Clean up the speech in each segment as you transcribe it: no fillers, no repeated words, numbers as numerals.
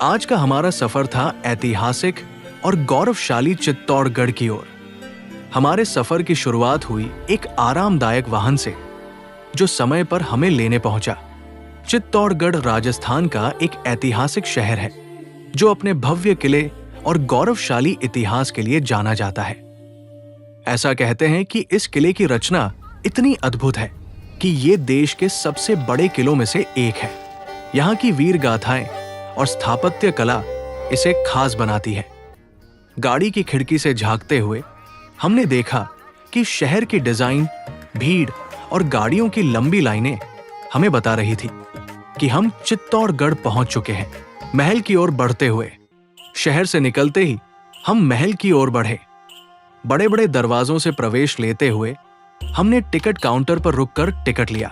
आज का हमारा सफर था ऐतिहासिक और गौरवशाली चित्तौड़गढ़ की ओर। हमारे सफर की शुरुआत हुई एक आरामदायक वाहन से, जो समय पर हमें लेने पहुंचा। चित्तौड़गढ़ राजस्थान का एक ऐतिहासिक शहर है, जो अपने भव्य किले और गौरवशाली इतिहास के लिए जाना जाता है। ऐसा कहते हैं कि इस किले की रचना इतनी अद्भुत है कि ये देश के सबसे बड़े किलों में से एक है। यहाँ की वीर गाथाएं और स्थापत्य कला इसे खास बनाती है। गाड़ी की खिड़की से झांकते हुए हमने देखा कि शहर की डिजाइन, भीड़ और गाड़ियों की लंबी लाइनें हमें बता रही थी कि हम चित्तौड़गढ़ पहुंच चुके हैं। महल की ओर बढ़ते हुए शहर से निकलते ही हम महल की ओर बढ़े। बड़े बड़े दरवाजों से प्रवेश लेते हुए हमने टिकट काउंटर पर रुककर टिकट लिया।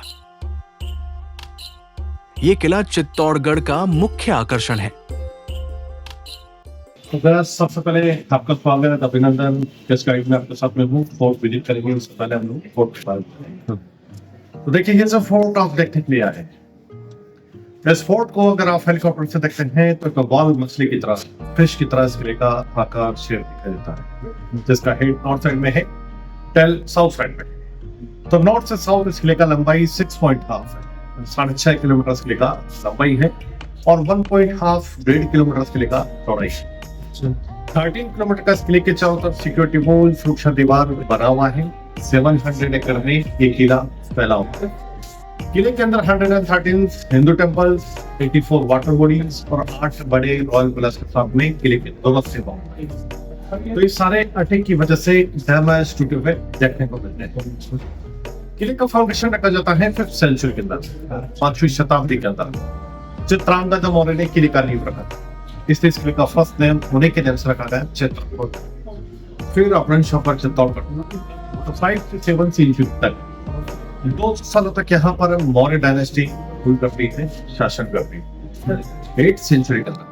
ये किला चित्तौड़गढ़ का मुख्य आकर्षण है। तो सबसे पहले आपका स्वागत, अभिनंदन। इस गाइड में आपके साथ में हूँ। फोर्ट विजिट करेंगे, उससे पहले हम लोग फोर्ट के बारे में। तो देखिए, ये जो फोर्ट आप देखने के लिए आए हैं, इस फोर्ट को अगर आप हेलीकॉप्टर से देखते हैं तो एक बॉल मछली की तरह, फिश की तरह इस किले का आकार शेप दिखाई देता है, जिसका हेड नॉर्थ साइड में है, टेल साउथ साइड में। तो नॉर्थ से साउथ इस किले का लंबाई 6.5 है, 6.5 किलोमीटर इस किले का लंबाई है, और 1.5 किलोमीटर इस किले का चौड़ाई है। 13 किलोमीटर का इस किले के चारों तरफ सिक्योरिटी वॉल, सुरक्षा दीवार बना हुआ है। 700 एकड़ में ये किला फैला हुआ है। किले के अंदर 113 हिंदू टेम्पल्स, 84 वाटर बॉडीज और 8 बड़े रॉयल पैलेस के साथ में किले के दोनों से बाउंड्री। तो इस सारे अटैक की वजह से डैमेज टूटे हुए देखने को मिलते हैं। किले का फाउंडेशन रखा जाता है 5th सेंचुरी के अंदर, 5वीं शताब्दी के अंदर। चित्रांगद मौर्य ने किले का नींव रखा, इसलिए इस किले का फर्स्ट नेम उन्हीं के नाम से रखा गया, चित्तौड़गढ़। फिर अपहृत होकर चित्तौड़गढ़। तो 5 से 7 सेंचुरी तक 200 सालों तक यहाँ पर मौर्य डायनेस्टी रूल करती है, शासन करती है। 8th सेंचुरी के अंदर,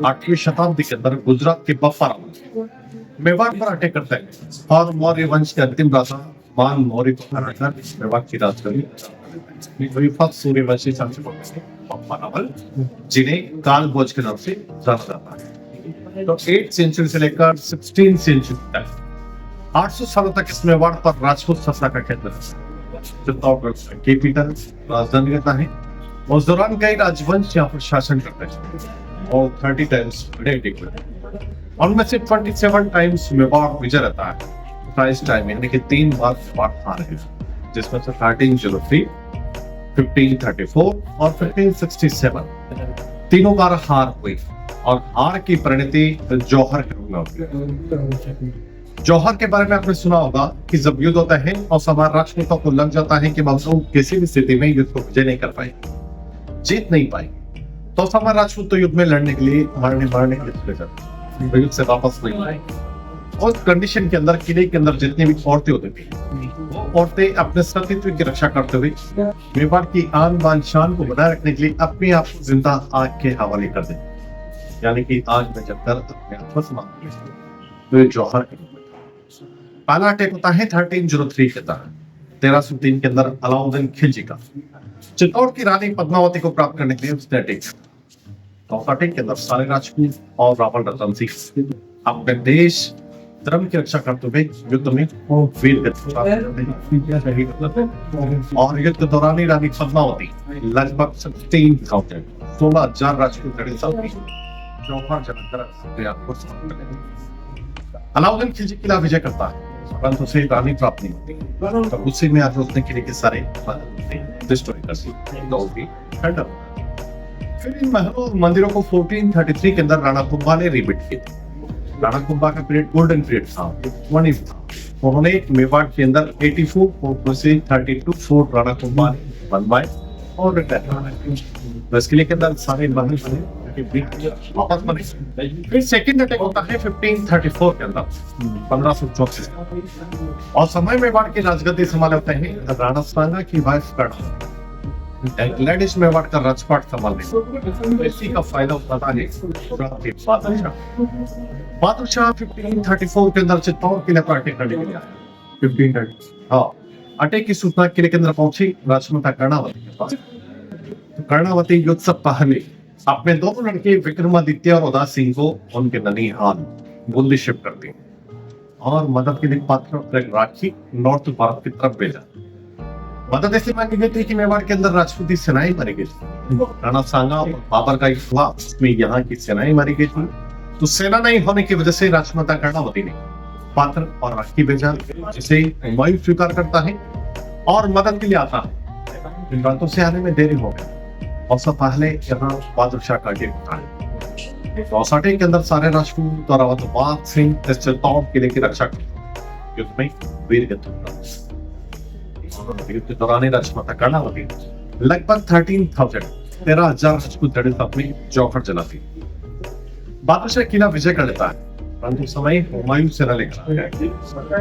8वीं शताब्दी के अंदर गुजरात के बप्पा राव मेवाड़ पर अटैक करते हैं और मौर्य वंश के अंतिम राजा मान मौर्य को हराकर मेवाड़ की राजधानी फर्स्ट सूर्यवंशी शासक बप्पा रावल, जिन्हें काल भोज के नाम से जाना जाता है। तो 8th सेंचुरी से लेकर 16th सेंचुरी तक 800 सालों तक इस मेवाड़ पर राजपूत सत्ता का केंद्र है। चित्तौड़गढ़ कैपिटल राजधानी रहता है। उस दौरान कई राजवंश यहाँ पर शासन करते हैं और 30 टाइम्स उनमें से 27 टाइम्स मेवाड़ विजय रहता है। प्राइस टाइम यानी कि 3 बार मेवाड़ हारे हैं, जिसमें से 1303, 1534 और 1567 तीनों बार हार हुई, और हार की परिणति जौहर के रूप में होती है। जौहर के बारे में आपने सुना होगा कि जब युद्ध होता है और समार राजपूतों को लग जाता है कि हम लोग किसी भी स्थिति में युद्ध को विजय नहीं कर पाए, जीत नहीं पाए, तो समार राजपूत तो युद्ध में लड़ने के लिए मारने के लिए चले जाते, युद्ध से वापस नहीं आए। उस कंडीशन के अंदर किले के अंदर जितनी भी औरतें होती थी, वो औरतें अपने सतीत्व की रक्षा करते हुए मेवाड़ की आन बान शान को बनाए रखने के लिए अपने आप को जिंदा आग के हवाले कर देते, यानी कि आग में जलकर अपने आप को समाप्त कर देते। तो ये जौहर के पहला अटैक होता है 1303 के अंदर, 1303 के अंदर अलाउद्दीन खिलजी का चित्तौड़ की रानी पद्मावती को प्राप्त करने के लिए उसने अटैक किया। तो अटैक के अंदर सारे राजपूत और रावण रतन सिंह अपने देश धर्म की रक्षा करते हुए युद्ध में वीर गति और युद्ध के दौरान ही रानी पद्मावती लगभग 16,000 राजपूत लड़े जौहर जलाकर अपने आप को समाप्त कर देते। अलाउद्दीन खिलजी किला विजय करता है, परंतु उसे रानी प्राप्त नहीं होती। तो उसी में आज उसने किले के सारे डिस्ट्रॉय कर दिए। फिर इन महलों और मंदिरों को 1433 के अंदर राणा कुंभा ने रिबिल्ड किया। राणा कुंभा का पीरियड गोल्डन पीरियड था, उन्होंने मेवाड़ के अंदर 84 फोर्ट से 32 फोर्ट राणा कुंभा ने बनवाए और रिटायर। इसके लिए के अंदर सारे महल बने, वापस बने। फिर सेकंड अटैक होता है 1534 के अंदर, 1534, और समय मेवाड़ की राजगद्दी संभाले होते हैं राणा सांगा की वाइफ कर्णा, एक लेडीज मेवाड़ का राजपाट संभालने। इसी का फायदा उठाता है बादशाह 1534 के अंदर चित्तौड़ किले पर अटैक करने के लिए आया। 1530, हाँ, अटैक की सूचना किले के अंदर पहुंची राजमाता कर्णावती के पास। कर्णावती युद्ध से पहले अपने दोनों लड़के विक्रमादित्य और उदास सिंह को उनके ननिहाल बूंदी शिफ्ट कर दी और मदद के लिए पात्र राखी नॉर्थ भारत की तरफ भेजा। मदद ऐसी मांगी गई थी कि मेवाड़ के अंदर राजपूती सेनाएं मारी गई थी। राणा सांगा और बाबर का युद्ध हुआ, उसमें यहाँ की सेनाएं मारी गई थी। तो सेना नहीं होने की वजह से राजमाता कर्णावती ने पात्र और राखी भेजा, जिसे हुमायूं स्वीकार करता है और मदद के लिए आता है। इन बातों से आने में देरी हो गई और सब पहले यहाँ बहादुर शाह का गेट था। 64 के अंदर सारे राजपूत और अवधबाद सिंह इस चित्तौड़ किले की रक्षा करते युद्ध में वीर गति युद्ध के दौरान राजमाता कर्णावती लगभग 13,000 राजपूत लड़े अपनी चौखट जलाती। बहादुर शाह किला विजय कर लेता है, परंतु उस समय हुमायूं सेना लेकर आ गया।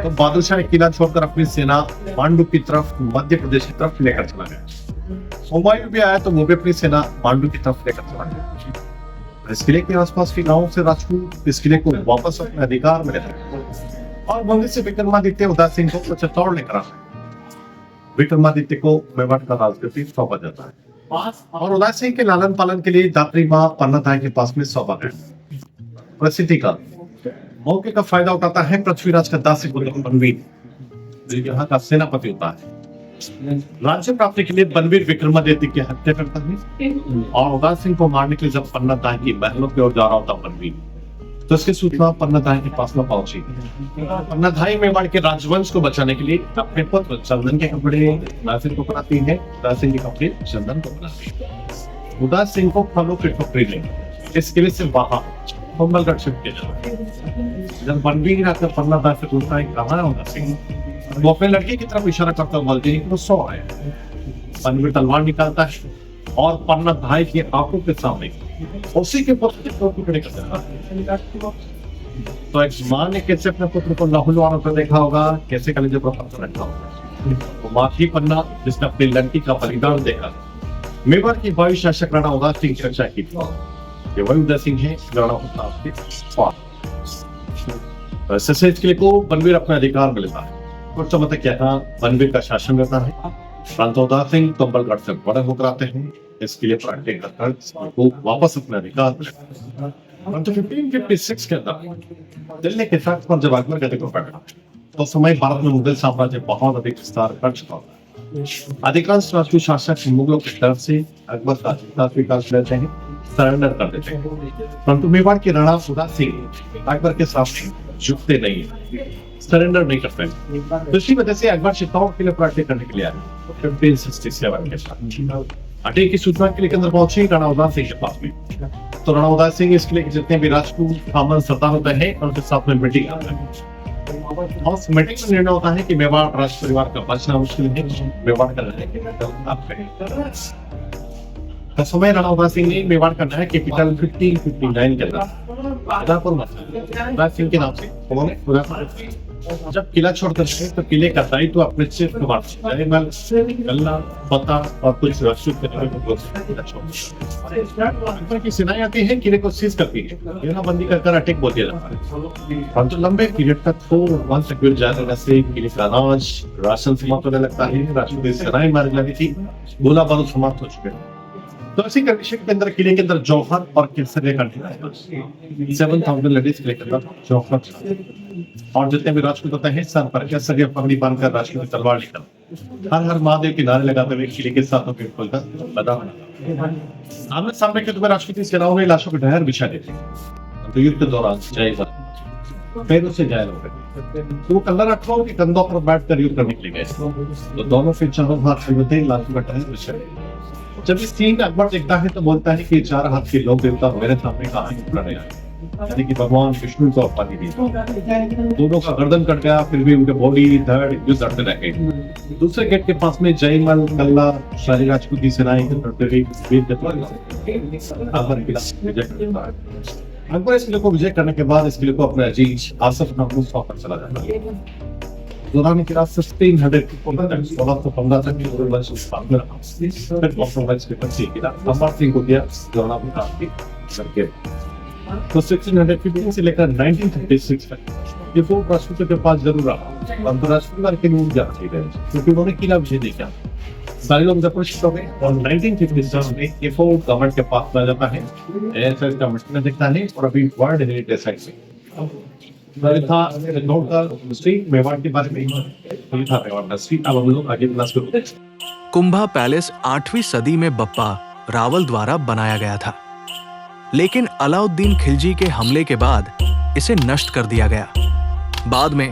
तो बहादुर शाह किला छोड़कर अपनी सेना मांडू की तरफ, मध्य प्रदेश की तरफ लेकर चला गया। हुमायूं भी आया तो वो भी अपनी सेना मांडू की तरफ लेकर चला गया। इस किले के आसपास के गांवों से राजपूत इस किले को वापस अपने अधिकार में लेते और बंदी से विक्रमादित्य उदास सिंह को चित्तौड़ लेकर आते। विक्रमादित्य को मेवाड़ का राजगद्दी सौंपा जाता है और उदास सिंह के लालन पालन के लिए दात्री मां पन्नाधाय के पास में सौंपा गया। परिस्थिति का मौके का फायदा उठाता है पृथ्वीराज का दासी पुत्र बनवीर, जो यहाँ का सेनापति होता है। राज्य प्राप्ति के लिए बनवीर विक्रमादित्य की हत्या करता है और उदास सिंह को मारने के लिए जब पन्नाधाय की महलों की ओर जा रहा होता बनवीर, तो इसकी सूचना पन्नाधाय के पास में पहुंची। पन्नाधाय मेवाड़ के राजवंश को बचाने के लिए अपने पुत्र चंदन के कपड़े उदास सिंह को बनाती है, उदास सिंह के कपड़े चंदन को बनाती है। उदास सिंह को फलों की टोकरी ले इस किले से बाहर कुंभलगढ़ शिफ्ट किया जाता है। जब बनवीर आकर पन्नाधाय से पूछता है कहाँ है उदास सिंह, वो अपने लड़के की तरफ इशारा करता हुआ बोलते हैं कि वो सो रहे हैं। बनवीर तलवार निकालता है और पन्नाधाय की आंखों के सामने उसी के पुत्र के दो टुकड़े कर देता है। तो एक मां ने कैसे अपने पुत्र को लहूलुहान होकर देखा होगा, कैसे कलेजे पर पत्थर रखा होगा। तो मां ही पन्ना जिसने अपनी लड़की का बलिदान देखा। मेवाड़ की वायु शासक राणा उदास सिंह की रक्षा की थी। ये वही उदय सिंह है राणा प्रताप के फादर। किले को बनवीर अपने अधिकार में लेता है। कुछ समय तक यहाँ बनवीर का शासन रहता है, परंतु उदास सिंह कुंभलगढ़ से बड़े होकर आते हैं। इस किले पर अटैक कर वो वापस अपने अधिकार में लेता है। परंतु 1556 के अंदर दिल्ली के तख्त पर जब अकबर गद्दी को बैठा, तो उस समय भारत में मुगल साम्राज्य बहुत अधिक विस्तार कर चुका था। अधिकांश राजपूत शासक मुगलों की तरफ से अकबर का अधिकार स्वीकार कर लेते हैं, सरेंडर कर देते हैं। परंतु मेवाड़ के राणा उदास सिंह अकबर के सामने झुकते नहीं, सरेंडर नहीं करते। तो इसी वजह से अकबर चित्तौड़ के लिए अटैक करने के लिए आए 1567 के साथ। अटैक की सूचना के लिए अंदर पहुंचे राणा उदास सिंह के पास में। तो राणा उदास सिंह इस किले के जितने भी राजपूत खामन सरदार होते हैं उनके साथ में मीटिंग करते हैं और उस मीटिंग में निर्णय होता है कि मेवाड़ राज परिवार का बचना मुश्किल है, मेवाड़ का समय राणा उदास सिंह ने मेवाड़ का नया कैपिटल 1559 के अंदर उदयपुर सिंह के नाम से उन्होंने जब किला छोड़कर गए तो किले का दायित्व अपने सिर्फ गल्ला पता और कुछ राजपूत अकबर की सेनाएं आती हैं, किले को सीज करती है, घेराबंदी कर अटैक बोल दिया जाता है। परंतु लंबे पीरियड तक तो वन सिक्योर जाने रहने से किले का अनाज राशन समाप्त होने लगता है, राजपूत सेनाएं मारने लगी थी, गोला बारूद समाप्त हो चुके हैं। तो इसी कंडीशन के अंदर किले के अंदर जौहर और केसरिया कंटिन्यू 7,000 लेडीज किले के अंदर जौहर और जितने भी राजपूत होते हैं सर पर केसरिया पगड़ी बांधकर राजपूत तलवार लेकर हर हर महादेव के नारे लगाते हुए किले के साथों के खोलकर बदा आमने सामने के तुम्हें राजपूती सेनाओं ने लाशों के ढेर बिछा देते। तो युद्ध के दौरान जय पैरों से घायल हो गए, तो वो कल्ला रखो के कंधों पर बैठकर युद्ध करने के लिए गए। तो दोनों फिर चारों हाथ से होते लाशों का ढेर बिछा दिया। जब इस सीन अकबर देखता है तो बोलता है कि चार हाथ के लोग देवता मेरे सामने कहा है, यानी कि भगवान विष्णु को उपाधि दी। दोनों का गर्दन कट गया, फिर भी उनके बॉडी धड़ युद्ध लड़ते रह गए। दूसरे गेट के पास में जयमल कल्ला सारी राजपूती सेनाएं अकबर इस किले को विजय करने के बाद इस किले को अपने अजीज आसफ नाम सौंपकर चला जाता है। दौरान की रात 1615 तक की वंश स्थापना फिर कॉम्प्रोमाइज के पीछे किला अमर सिंह को दिया दौरान की करके। तो 1615 से लेकर 1936 तक ये फोर्ट राजपूतों के पास जरूर रहा, परंतु राजपूत के लोग जाते रहे क्योंकि उन्होंने किला विजय देखा। सारे लोग कोशिश हो गए और 1957 में ये फोर्ट गवर्नमेंट के पास आ जाता है। ऐसा इसका मशीन दिखता है और अभी वर्ल्ड हेरिटेज साइट में था नोट का स्ट्रीट मेवाड़ के बारे में ये था मेवाड़ का स्ट्रीट। अब हम लोग आगे क्लास करेंगे। कुंभा पैलेस 8वीं सदी में बप्पा रावल द्वारा बनाया गया था, लेकिन अलाउद्दीन खिलजी के हमले के बाद इसे नष्ट कर दिया गया। बाद में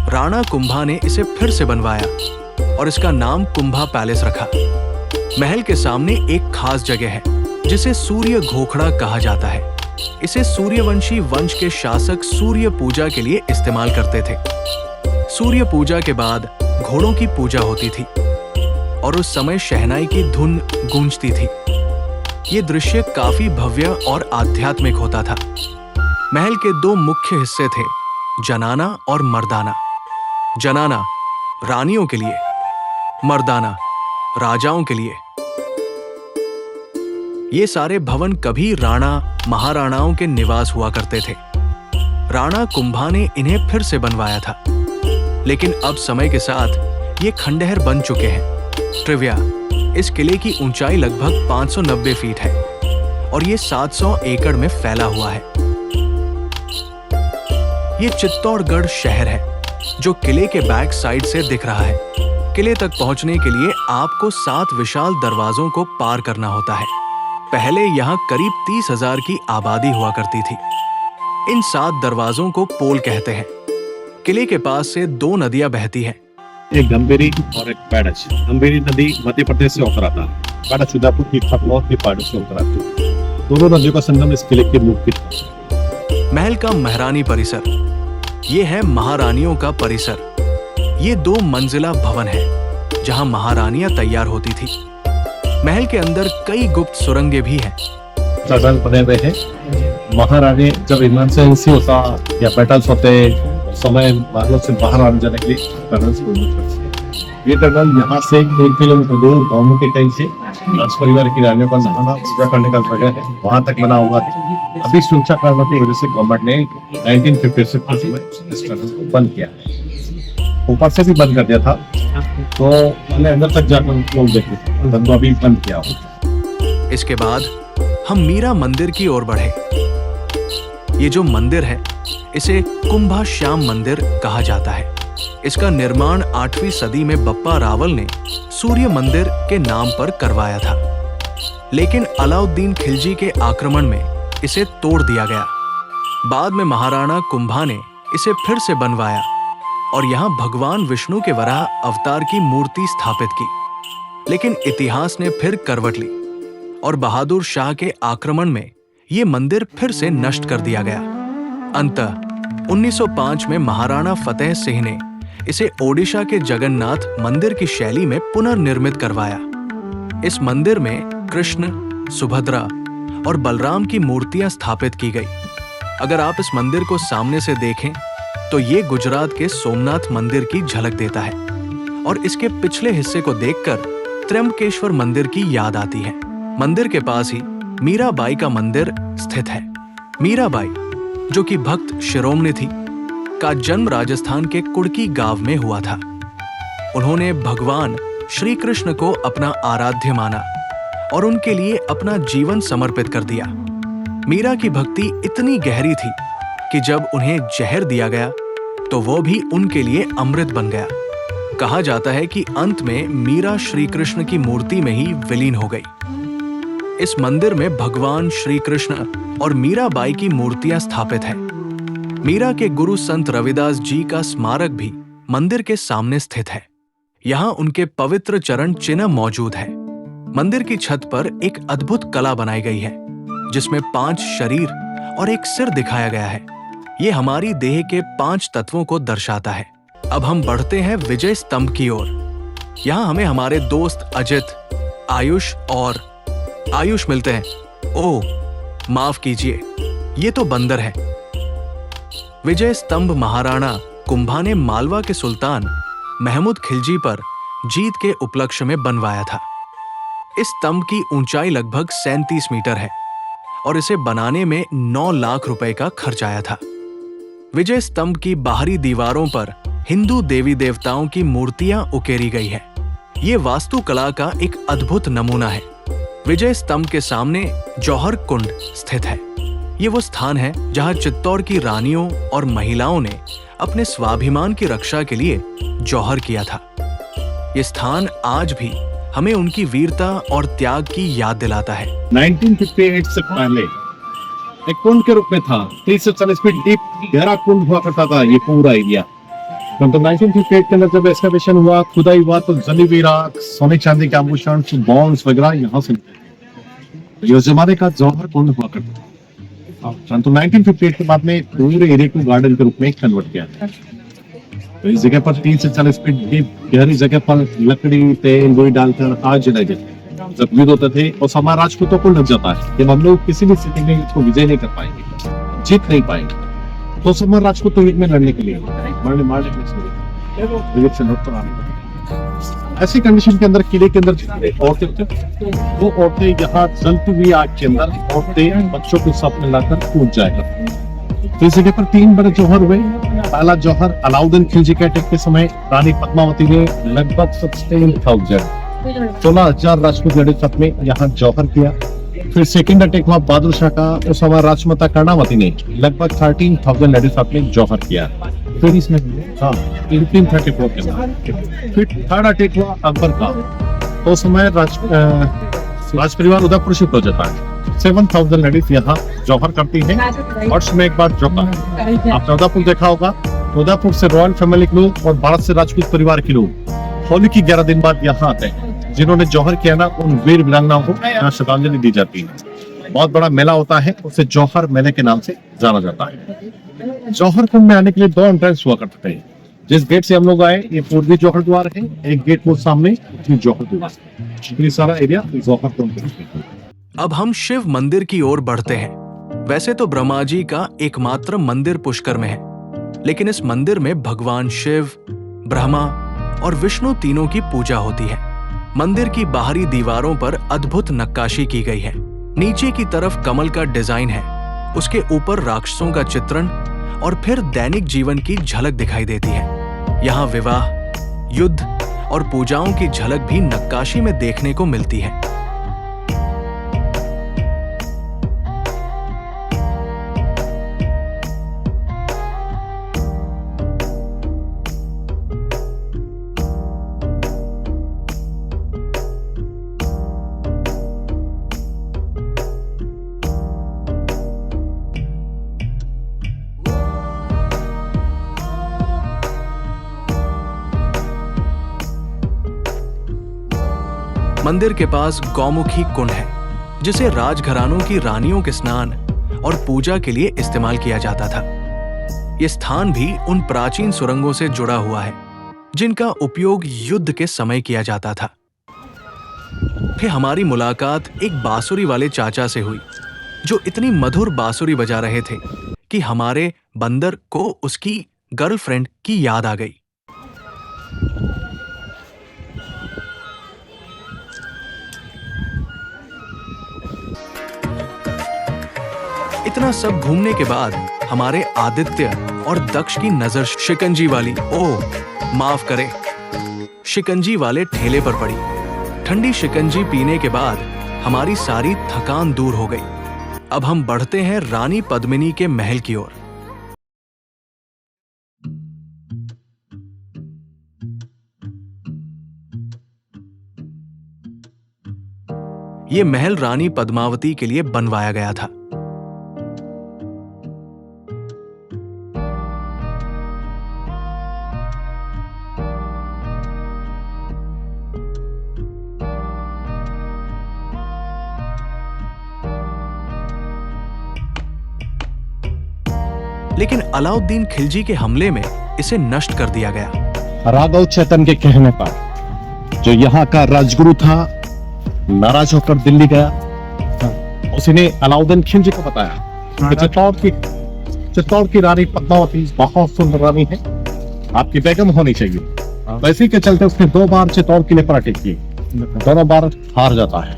राणा कुंभा ने इसे फिर से बनवाया और इसका नाम कुंभा पैलेस रखा। महल के सामने एक खास जगह है जिसे सूर्य घोखड़ा कहा जाता है। इसे सूर्यवंशी वंश के शासक सूर्य पूजा के लिए इस्तेमाल करते थे। सूर्य पूजा के बाद घोड़ों की पूजा होती थी और उस समय शहनाई की धुन गूंजती थी। ये दृश्य काफी भव्य और आध्यात्मिक होता था। महल के दो मुख्य हिस्से थे, जनाना और मर्दाना। जनाना रानियों के लिए, मर्दाना राजाओं के लिए। ये सारे भवन कभी राणा महाराणाओं के निवास हुआ करते थे। राणा कुंभा ने इन्हें फिर से बनवाया था, लेकिन अब समय के साथ ये खंडहर बन चुके हैं। ट्रिविया, इस किले की ऊंचाई लगभग 590 फीट है और ये 700 एकड़ में फैला हुआ है। ये चित्तौड़गढ़ शहर है जो किले के बैक साइड से दिख रहा है। किले तक पहुंचने के लिए आपको 7 विशाल दरवाजों को पार करना होता है। पहले यहाँ करीब 30,000 की आबादी हुआ करती थी। इन 7 दरवाजों को पोल कहते हैं। किले के पास से 2 नदियां बहती हैं। एक गंभीरी और एक पैडच। गंभीरी नदी मध्य प्रदेश से होकर आता है, पैडच उदयपुर की खपलौत की पहाड़ी से होकर आती है। दोनों नदियों का संगम इस किले के मुख्य। महल का महारानी परिसर, ये है महारानियों का परिसर। ये 2 मंजिला भवन है जहां महारानियां तैयार होती थी। महल के अंदर कई गुप्त सुरंगें भी हैं। बने हुए हैं। महारानी जब इमरजेंसी होता या बैटल्स होते समय महलों से बाहर आने जाने के लिए टनल्स को यूज करते हैं। ये टनल यहाँ से 1 किलोमीटर दूर गाँव के कहीं से राज परिवार की रानियों का नहाना पूजा करने का जगह है, वहां तक बना हुआ है। अभी सुरक्षा कारणों की वजह से गवर्नमेंट ने 1956 में इस टनल को बंद किया। ऊपर से भी बंद कर दिया था, तो मैंने अंदर तक जाकर लोग देखे थे, तो अभी बंद किया हो। इसके बाद हम मीरा मंदिर की ओर बढ़े। ये जो मंदिर है इसे कुंभा श्याम मंदिर कहा जाता है। इसका निर्माण 8वीं सदी में बप्पा रावल ने सूर्य मंदिर के नाम पर करवाया था, लेकिन अलाउद्दीन खिलजी के आक्रमण में इसे तोड़ दिया गया। बाद में महाराणा कुंभा ने इसे फिर से बनवाया और यहाँ भगवान विष्णु के वराह अवतार की मूर्ति स्थापित की। लेकिन इतिहास ने फिर करवट ली और बहादुर शाह के आक्रमण में ये मंदिर फिर से नष्ट कर दिया गया। अंततः 1905 में महाराणा फतेह सिंह ने इसे ओडिशा के जगन्नाथ मंदिर की शैली में पुनर्निर्मित करवाया। इस मंदिर में कृष्ण, सुभद्रा और बलराम की मूर्तियां स्थापित की गई। अगर आप इस मंदिर को सामने से देखें तो ये गुजरात के सोमनाथ मंदिर की झलक देता है और इसके पिछले हिस्से को देखकर त्र्यंबकेश्वर मंदिर की याद आती है। मंदिर के पास ही मीराबाई का मंदिर स्थित है। मीराबाई, जो कि भक्त शिरोमणि थी, का जन्म राजस्थान के कुड़की गांव में हुआ था। उन्होंने भगवान श्री कृष्ण को अपना आराध्य माना और उनके लिए अपना जीवन समर्पित कर दिया। मीरा की भक्ति इतनी गहरी थी कि जब उन्हें जहर दिया गया तो वो भी उनके लिए अमृत बन गया। कहा जाता है कि अंत में मीरा श्री कृष्ण की मूर्ति में ही विलीन हो गई। इस मंदिर में भगवान श्री कृष्ण और मीराबाई की मूर्तियां स्थापित हैं। मीरा के गुरु संत रविदास जी का स्मारक भी मंदिर के सामने स्थित है। यहाँ उनके पवित्र चरण चिन्ह मौजूद है। मंदिर की छत पर एक अद्भुत कला बनाई गई है जिसमें 5 शरीर और एक सिर दिखाया गया है। ये हमारी देह के 5 तत्वों को दर्शाता है। अब हम बढ़ते हैं विजय स्तंभ की ओर। यहाँ हमें हमारे दोस्त अजित, आयुष मिलते हैं। ओह, माफ कीजिए, ये तो बंदर है। विजय स्तंभ महाराणा कुंभा ने मालवा के सुल्तान महमूद खिलजी पर जीत के उपलक्ष्य में बनवाया था। इस स्तंभ की ऊंचाई लगभग 37 मीटर है और इसे बनाने में 9 लाख रुपए का खर्च आया था। विजय स्तंभ की बाहरी दीवारों पर हिंदू देवी देवताओं की मूर्तियां उकेरी गई है। ये वास्तुकला का एक अद्भुत नमूना है। विजय स्तंभ के सामने जौहर कुंड स्थित है। ये वो स्थान है जहां चित्तौड़ की रानियों और महिलाओं ने अपने स्वाभिमान की रक्षा के लिए जौहर किया था। ये स्थान आज भी हमें उनकी वीरता और त्याग की याद दिलाता है। 1958 से पहले एक कुंड के रूप में था। 30 से 40 फीट डीप गहरा कुंड हुआ करता था ये पूरा एरिया। तो 1958 के अंदर जब एक्सकवेशन हुआ, खुदाई हुआ, तो जली राख, सोने चांदी के आभूषण, बॉन्ड्स वगैरह यहाँ से मिले। ये उस जमाने का जौहर कुंड हुआ करता था। तो 1958 के बाद में पूरे एरिया को गार्डन के रूप में कन्वर्ट किया। तो इस जगह पर 30 से 40 फीट डीप गहरी जगह पर लकड़ी, तेल, गोई डालकर आज जगह जब युद्ध होते थे और समाज राजपूतों को लग जाता है कि हम लोग किसी भी स्थिति में इसको विजय नहीं कर पाएंगे, जीत नहीं पाएंगे, तो समाज राजपूत युद्ध में लड़ने के लिए मारने के लिए ऐसी कंडीशन के अंदर किले के अंदर औरतें थे, वो औरतें यहाँ जलती हुई आग के अंदर औरतें बच्चों को साथ में लाकर कूद जाएगा। तो इस जगह पर 3 बड़े जौहर हुए। पहला जौहर अलाउद्दीन खिलजी के अटैक के समय रानी पद्मावती ने लगभग 16,000 राजपूत लड़े साथ में यहाँ जौहर किया। फिर सेकंड अटैक हुआ बहादुर शाह का, उस समय राजमाता कर्णावती ने लगभग 13,000 लड़े साथ में जौहर किया। फिर इसमें 1834 के अंदर फिर थर्ड अटैक हुआ अकबर का, तो उस समय राज परिवार उदयपुर शिफ्ट हो जाता है। 7,000 लेडीज यहाँ जौहर करती हैं वर्ष में एक बार जौहर। आपने उदयपुर देखा होगा, उदयपुर से रॉयल फैमिली के लोग और भारत से राजपूत परिवार के लोग होली की 11 दिन बाद यहाँ आते हैं। जिन्होंने जौहर किया ना, उन वीर वीरांगनाओं को यहाँ श्रद्धांजलि दी जाती है। बहुत बड़ा मेला होता है, उसे जौहर मेले के नाम से जाना जाता है। जौहर कुंड में आने के लिए 2 एंट्रेंस हुआ करते थे। जिस गेट से हम लोग आए, ये पूर्वी जौहर द्वार है, एक गेट वो सामने जौहर द्वार। ये सारा एरिया जौहर कुंड है। अब हम शिव मंदिर की ओर बढ़ते हैं। वैसे तो ब्रह्मा जी का एकमात्र मंदिर पुष्कर में है, लेकिन इस मंदिर में भगवान शिव, ब्रह्मा और विष्णु तीनों की पूजा होती है। मंदिर की बाहरी दीवारों पर अद्भुत नक्काशी की गई है। नीचे की तरफ कमल का डिजाइन है, उसके ऊपर राक्षसों का चित्रण और फिर दैनिक जीवन की झलक दिखाई देती है। यहाँ विवाह, युद्ध और पूजाओं की झलक भी नक्काशी में देखने को मिलती है। मंदिर के पास गौमुखी कुंड है, जिसे राजघरानों की रानियों के स्नान और पूजा के लिए इस्तेमाल किया जाता था। यह स्थान भी उन प्राचीन सुरंगों से जुड़ा हुआ है, जिनका उपयोग युद्ध के समय किया जाता था। फिर हमारी मुलाकात एक बांसुरी वाले चाचा से हुई, जो इतनी मधुर बांसुरी बजा रहे थे कि हमारे बंदर को उसकी गर्लफ्रेंड की याद आ गई। इतना सब घूमने के बाद हमारे आदित्य और दक्ष की नजर शिकंजी वाली, ओह माफ करें, शिकंजी वाले ठेले पर पड़ी। ठंडी शिकंजी पीने के बाद हमारी सारी थकान दूर हो गई। अब हम बढ़ते हैं रानी पद्मिनी के महल की ओर। यह महल रानी पद्मावती के लिए बनवाया गया था। लेकिन अलाउद्दीन खिलजी के हमले में इसे नष्ट कर दिया गया। राघव चेतन के कहने पर जो यहाँ का राजगुरु था, नाराज होकर दिल्ली गया। उसने अलाउद्दीन खिलजी को बताया कि चित्तौड़ की रानी पद्मावती बहुत सुंदर रानी है, आपकी बेगम होनी चाहिए। वैसे के चलते उसने 2 बार चित्तौड़ किले पर अटैक किए, दोनों बार हार जाता है।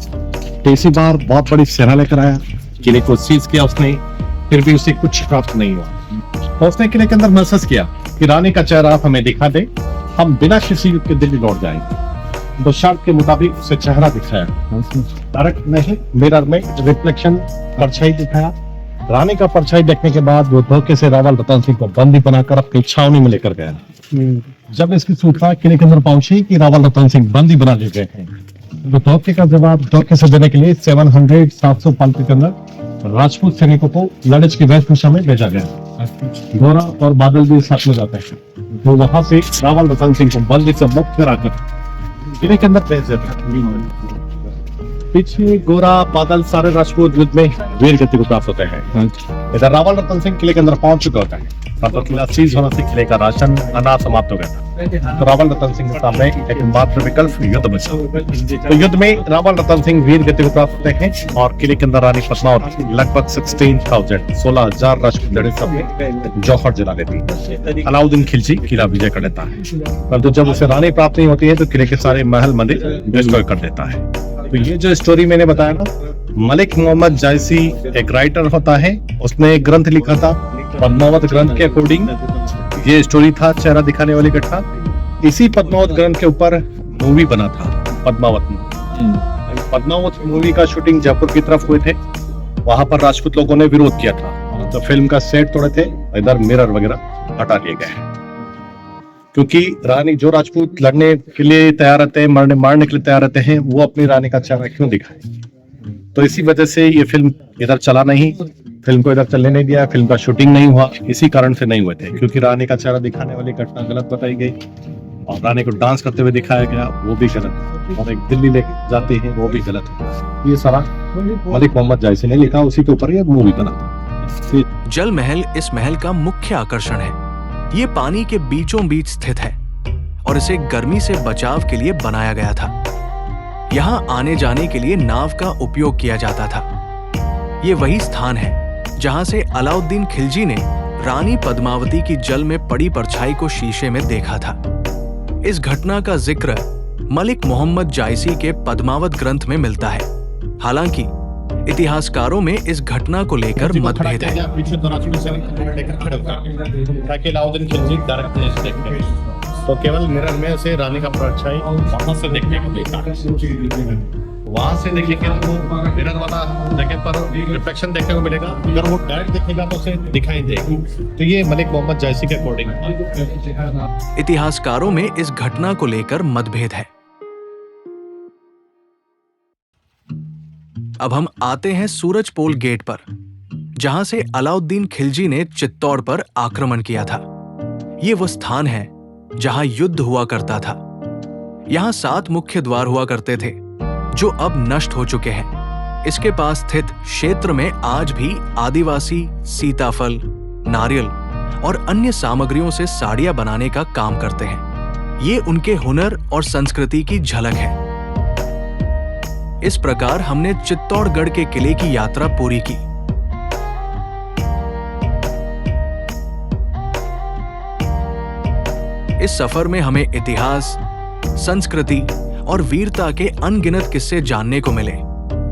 तीसरी बार बहुत बड़ी सेना लेकर आया, किले को सीज किया उसने, फिर भी उसे कुछ प्राप्त नहीं हुआ। तो उसने किले के अंदर महसूस किया कि रानी का चेहरा आप हमें दिखा दे, हम बिना किसी युद्ध के दिल्ली लौट जाएंगे। तो शर्ट के मुताबिक उसे चेहरा दिखाया, डायरेक्ट नहीं मिरर में रिफ्लेक्शन परछाई दिखाया। रानी का परछाई देखने के बाद वो धोखे से रावल रतन सिंह को बंदी बनाकर अपनी छावनी में लेकर गया। जब इसकी सूचना किले के अंदर पहुंची कि रावल रतन सिंह बंदी बना लिए गए हैं, तो धोखे का जवाब धोखे से देने के लिए 700 पालतू के अंदर राजपूत सैनिकों को लड़च की वेशभूषा में भेजा गया। गोरा और बादल भी साथ में जाते हैं, तो वहां से रावल रतन सिंह को बंदी से मुक्त कराकर किले के अंदर भेज देते हैं। पीछे गोरा बादल सारे राजपूत युद्ध में वीर गति को प्राप्त होते हैं। इधर रावल रतन सिंह किले के अंदर पहुंच चुका होता है, तब तक किला सीज होने से किले का राशन अनाज समाप्त हो गया था। तो रावल रतन सिंह के सामने एक मात्र विकल्प युद्ध बचा। तो युद्ध में रावल रतन सिंह वीर गति को प्राप्त होते हैं और किले के अंदर रानी पद्मावती लगभग 16,000 राजपूत लड़े सब जौहर जला लेती है। अलाउद्दीन खिलजी किला विजय कर लेता है, परंतु जब उसे रानी प्राप्त नहीं होती है तो किले के सारे महल मंदिर डिस्ट्रॉय कर देता है। तो ये जो स्टोरी मैंने बताया ना, मलिक मोहम्मद जायसी एक राइटर होता है, उसने एक ग्रंथ लिखा था पद्मावत ग्रंथ के अकॉर्डिंग ये स्टोरी था चेहरा दिखाने वाली घटना। इसी पद्मावत ग्रंथ के ऊपर मूवी बना था पद्मावत में। पद्मावत मूवी का शूटिंग जयपुर की तरफ हुए थे, वहां पर राजपूत लोगों ने विरोध किया था, तो फिल्म का सेट तोड़े थे, इधर मिरर वगैरह हटा लिए गए, क्योंकि रानी जो राजपूत लड़ने के लिए तैयार रहते हैं, मारने के लिए तैयार रहते हैं, वो अपनी रानी का चेहरा क्यों दिखाए। तो इसी वजह से ये फिल्म इधर चला नहीं, फिल्म को इधर चलने नहीं दिया, फिल्म का शूटिंग नहीं हुआ, इसी कारण से नहीं हुए थे, क्योंकि रानी का चेहरा दिखाने वाली घटना गलत बताई गई और रानी को डांस करते हुए दिखाया गया, वो भी गलत, और एक दिल्ली लेके जाती है वो भी गलत है। ये सारा मलिक मोहम्मद जायसी ने लिखा, उसी के ऊपर ये मूवी बना। जल महल इस महल का मुख्य आकर्षण है। ये पानी के बीचों बीच स्थित है और इसे गर्मी से बचाव के लिए बनाया गया था। यहाँ आने जाने के लिए नाव का उपयोग किया जाता था। ये वही स्थान है जहाँ से अलाउद्दीन खिलजी ने रानी पद्मावती की जल में पड़ी परछाई को शीशे में देखा था। इस घटना का जिक्र मलिक मोहम्मद जायसी के पद्मावत ग्रंथ में मिलता है। हालांकि इतिहासकारों में इस घटना को लेकर मतभेद है। ताकि अलाउद्दीन खिलजी डायरेक्ट देखते, तो केवल मिरर में से रानी का परछाई वहां से देखने को मिलता है। वहां से देखेंगे तो मिरर वाला जगह पर रिफ्लेक्शन देखने को मिलेगा, अगर वो डायरेक्ट देखेगा तो उसे दिखाई देगी। तो ये मलिक मोहम्मद जायसी के अकॉर्डिंग। इतिहासकारों में इस घटना को लेकर मतभेद है। अब हम आते हैं सूरजपोल गेट पर, जहां से अलाउद्दीन खिलजी ने चित्तौड़ पर आक्रमण किया था। ये वो स्थान है जहां युद्ध हुआ करता था। यहां 7 मुख्य द्वार हुआ करते थे, जो अब नष्ट हो चुके हैं। इसके पास स्थित क्षेत्र में आज भी आदिवासी सीताफल, नारियल और अन्य सामग्रियों से साड़ियां बनाने का काम करते हैं। ये उनके हुनर और संस्कृति की झलक है। इस प्रकार हमने चित्तौड़गढ़ के किले की यात्रा पूरी की। इस सफर में हमें इतिहास, संस्कृति और वीरता के अनगिनत किस्से जानने को मिले।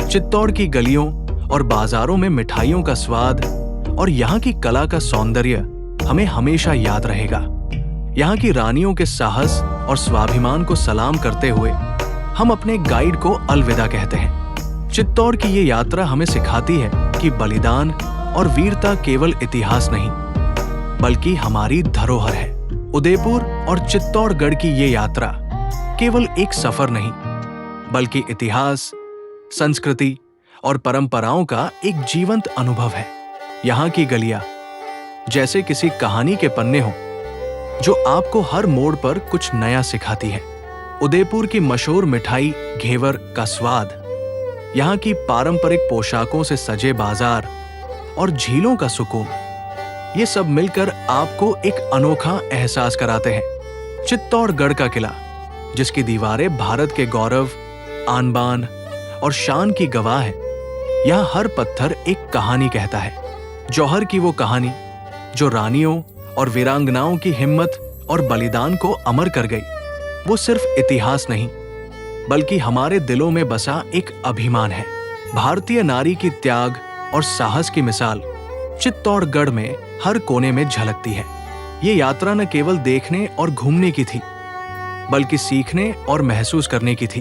चित्तौड़ की गलियों और बाजारों में मिठाइयों का स्वाद और यहाँ की कला का सौंदर्य हमें हमेशा याद रहेगा। यहाँ की रानियों के साहस और स्वाभिमान को सलाम करते हुए हम अपने गाइड को अलविदा कहते हैं। चित्तौड़ की ये यात्रा हमें सिखाती है कि बलिदान और वीरता केवल इतिहास नहीं, बल्कि हमारी धरोहर है। उदयपुर और चित्तौड़गढ़ की ये यात्रा केवल एक सफर नहीं, बल्कि इतिहास, संस्कृति और परंपराओं का एक जीवंत अनुभव है। यहाँ की गलियां जैसे किसी कहानी के पन्ने हो, जो आपको हर मोड़ पर कुछ नया सिखाती है। उदयपुर की मशहूर मिठाई घेवर का स्वाद, यहाँ की पारंपरिक पोशाकों से सजे बाजार और झीलों का सुकून, ये सब मिलकर आपको एक अनोखा एहसास कराते हैं। चित्तौड़गढ़ का किला, जिसकी दीवारें भारत के गौरव, आन-बान और शान की गवाह है, यहाँ हर पत्थर एक कहानी कहता है। जौहर की वो कहानी जो रानियों और वीरांगनाओं की हिम्मत और बलिदान को अमर कर गई, वो सिर्फ इतिहास नहीं, बल्कि हमारे दिलों में बसा एक अभिमान है। भारतीय नारी की त्याग और साहस की मिसाल चित्तौड़गढ़ में हर कोने में झलकती है। ये यात्रा न केवल देखने और घूमने की थी, बल्कि सीखने और महसूस करने की थी।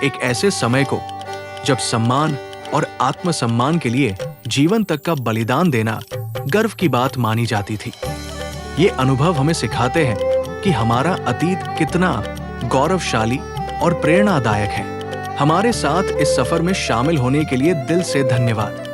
एक ऐसे समय को जब सम्मान और आत्मसम्मान के लिए जीवन तक का बलिदान देना गर्व की बात मानी जाती थी। ये अनुभव हमें सिखाते हैं कि हमारा अतीत कितना गौरवशाली और प्रेरणादायक है। हमारे साथ इस सफर में शामिल होने के लिए दिल से धन्यवाद।